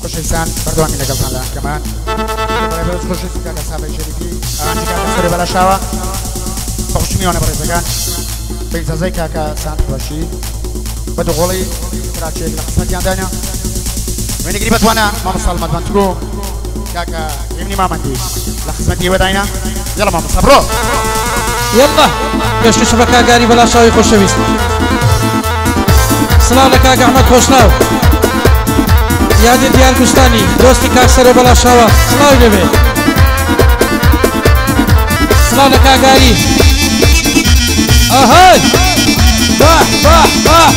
خوشحسان بردوان من لقلتان لان كمان برای خوشحسی که صحابه شریفی آنجا که سری بلا شوا بخش میانه برای زگان به اجازه که سانت باشی بدو قولی کراچی لقسمت یاندانیا من قریبت وانا ما مسلمت من ترو كاكا يمني ما مندي لخدمتي وداينا يلا ماما صبروا يلا باش شبكة قاري بلا شاوي خوش شويس سلام لك احمد خوشناو يادي ديار كستاني دوستي كاكسر بلا شاوا سلام لبي سلام لك قاري اهاي باح باح باح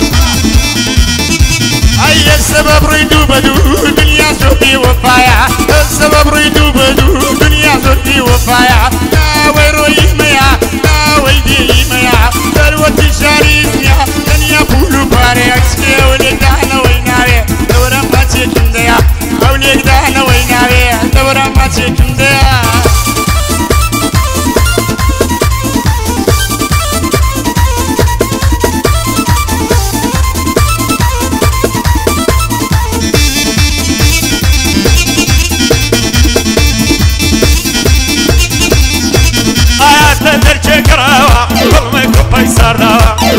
أي السبب ريدو بدو دنيا زودي وفايا السبب ريدو بدو دنيا زودي وفايا ناوي روي ميا ناوي دي ميا ثروتي شاريزنيا دنيا بولو باري أكسكي وليك دهنا ويناوي دورا ما تيكم ديا وليك دهنا ويناوي دورا ما تيكم ديا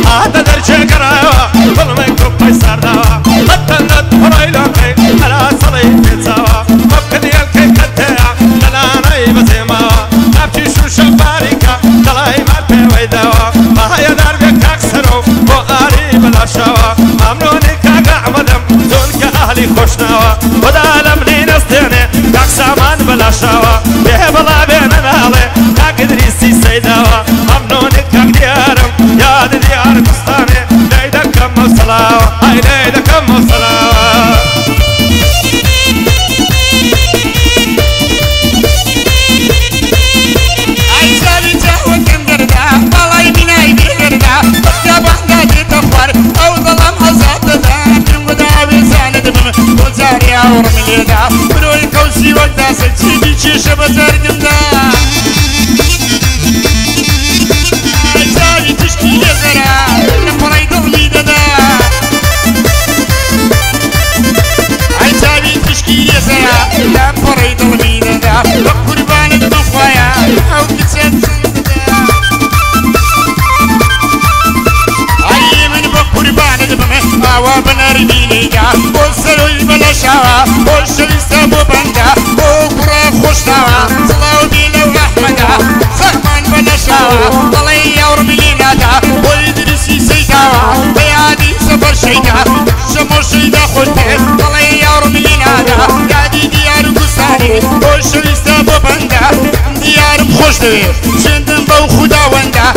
هذا درجة قراوة كل ما يكون بيصار دوا حتى ندخل لقي على صليب يتساوى ممكن يلقي كتاع لا نايب زيما نبتي شو شباريكا تلاي ما تبي دوا ما هي دربك أكسرو وقاري بلا شوا ممنوني كاقع مدم دون كأهلي خوشناوا ودا لمني نستيني كاك سامان بلا شوا بيه بلا بين نالي كاك دريسي سيداوا ممنوني كاك ديارم يا ديار كستاني ليدا كم صلاة هاي ليدا كم صلاة أي سالي جهوة كم دردا والله يبينا يبيردا بكتب عندي تفر أو ظلم حزات دا كم قدامي ساند بم وزاري أور مليدا بروي كوسي وقتا سلسي بيشي شبزار دمدا لا فريد الميدان وقربان المخويا أو كتسد أي من بقربان المخ وابن رميليا وصلوا البلا شوا وصلوا السابو بندا وقرا خوشنوا صلاو بيلو أحمدا سهمان بلا شوا طلي يورملينا دا ويدرسي سيداوا بيادي سفر شيدا شمو شيدا خلتي طلي يورملينا دا خوش لیستا ببنده دیارم خوش دوی جندم با خدا ونده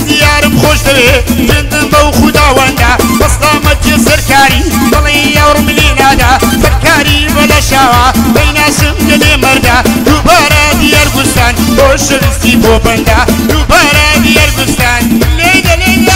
دیارم خوش دوی جندم با خدا ونده بسلامتی سرکاری دلی یورم لینادا سرکاری ولا شوا بیناسم دلی مرده دوباره دیار گستان خوش لیستی ببنده دوباره دیار گستان لیده لیده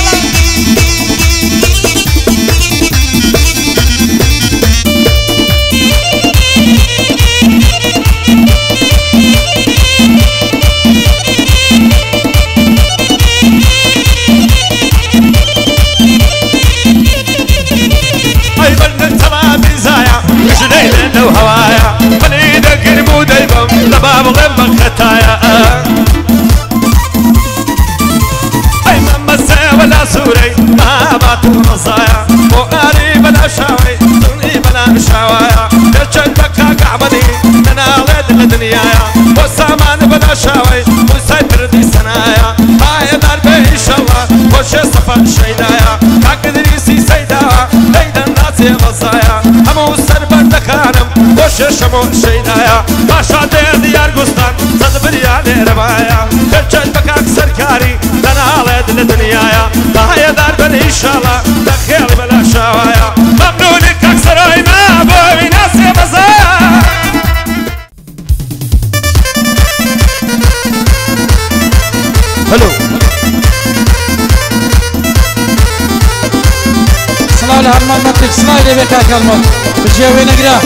لو هوايا خليدك المود البم لباب غمك خطايا اي ماما سا ولا سوري ما باتو مصايا وقاري بلا شاوي دوني بلا شوايا تشدك كعبدي انا غير الدنيايا والسامان بلا شاوي وسيطر دي سنايا هاي ضربه ان شاء الله وش صفا شيدايا كاكدريسي سيدايا ليدا الناس يا مصايا همو سربت كانم وش شمو شيدايا ما شادر ديار قسطان صد بريالي ربايا تشدك اكثر كاري لنا على الدنيايا هاي ضربه ان شاء الله دخيل بلا شوايا ممنونك اكثر ما بوي ناس يا مصايا هلو سلام لهرمان منطق سلام لبيك كلمات بجاوي نقرا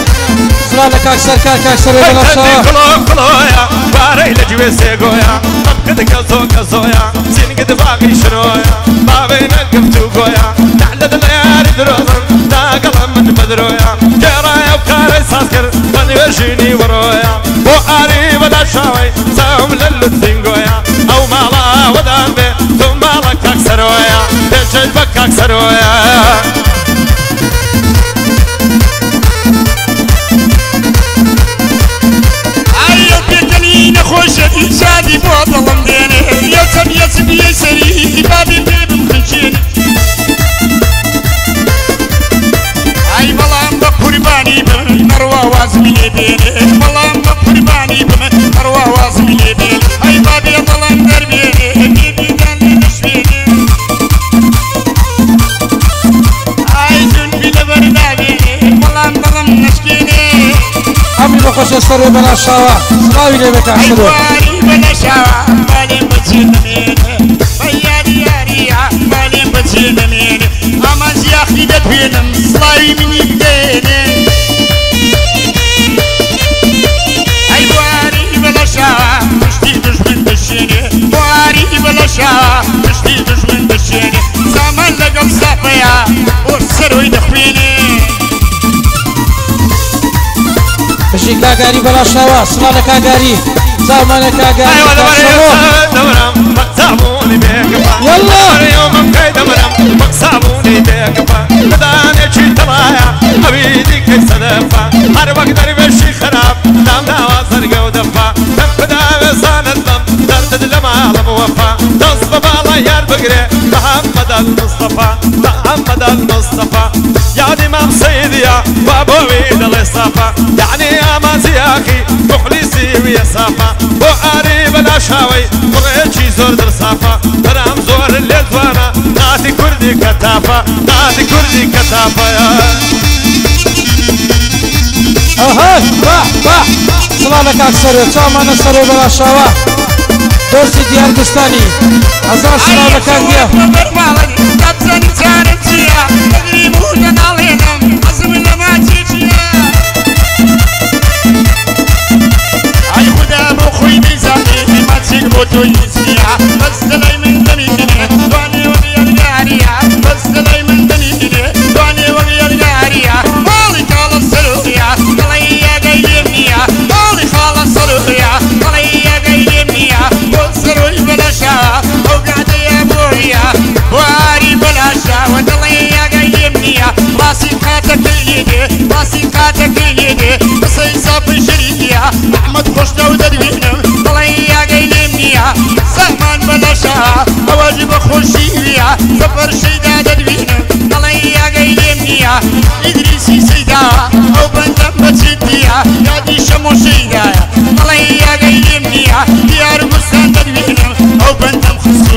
سلام لك اكثر كاكسر ولا شوا كلويا باري لجوي سيغويا قد كزو كزويا سين قد باقي شنويا بابي نقف توغويا نعلد الليالي دروزن دا قلم من بدرويا جرايا وكاري ساسكر الثنقويا أو مالا ودان بي ثم مالك أكسرويا تجلبك أكسرويا خوشتي شادي بوطلم ديني يسب يسري بابي بيبم خنشيني اي بلام بقرباني بمن مروى وازمي بيني بلام بقرباني بمن مروى وازمي بيني اي بابي ظلم دربيني بيبي داني نشفيني اي جنبي لبردابيني بلام ظلم نشكيني عمي بخش السر بلا شوا سلاوي لي بك احسن واري بلا شوا مالي بتشنمين بياري ياري مالي بتشنمين اما زياخي دبينم سلاوي من يديني اي واري بلا شوا مشتي دشمن بشيني واري بلا شوا مشتي دشمن بشيني زمان لقل صافيا والسر يدخويني بشي كاغاري بلا شوا سلاله كاغاري زمان كاغاري ايوه دمرم مكسابوني بيكفا يلا يوم كاي دمرم مكسابوني بيكفا بداني شي ترايا حبيبي كي صدفا هر وقت بشي خراب دام داوازر قودفا بدا وزان الضم درد لما وفا تصبب على يار بقري محمد المصطفى محمد المصطفى يا امام سيدي يا وابوي للصفا يعني يا مازياخي مخلصي ويا صفا وقاري بلا شاوي قريتشي زور در صفا برام زور الليل وانا ناتي كردي كتافا ناتي كردي كتافا يا اها با سلاله اكثر تمام السر بلا شوا درسي ديار دستاني هزار سلاله كاغيا بوتو يسيا بس لي من دميني دواني وغير غاريا بس لي من دميني دواني وغير غاريا مالي خالص سلويا طليا قيمنيا مالي خالص سلويا طليا قيمنيا والسروي بلاشا وقعد يا بويا واري بلاشا وطليا قيمنيا راسي قاتك اليدي راسي قاتك اليدي بس يصافي شريكيا احمد خوش لو تدوينم طليا قيمنيا سهمان بلاشا اواجب خوشيويا سفر شيدا تدوينم طليا قيمنيا ادريسي سيدا او بنتم بتشديا يادي شمو شيدا طليا قيمنيا ديار بستان تدوينم او بنتم خصوصا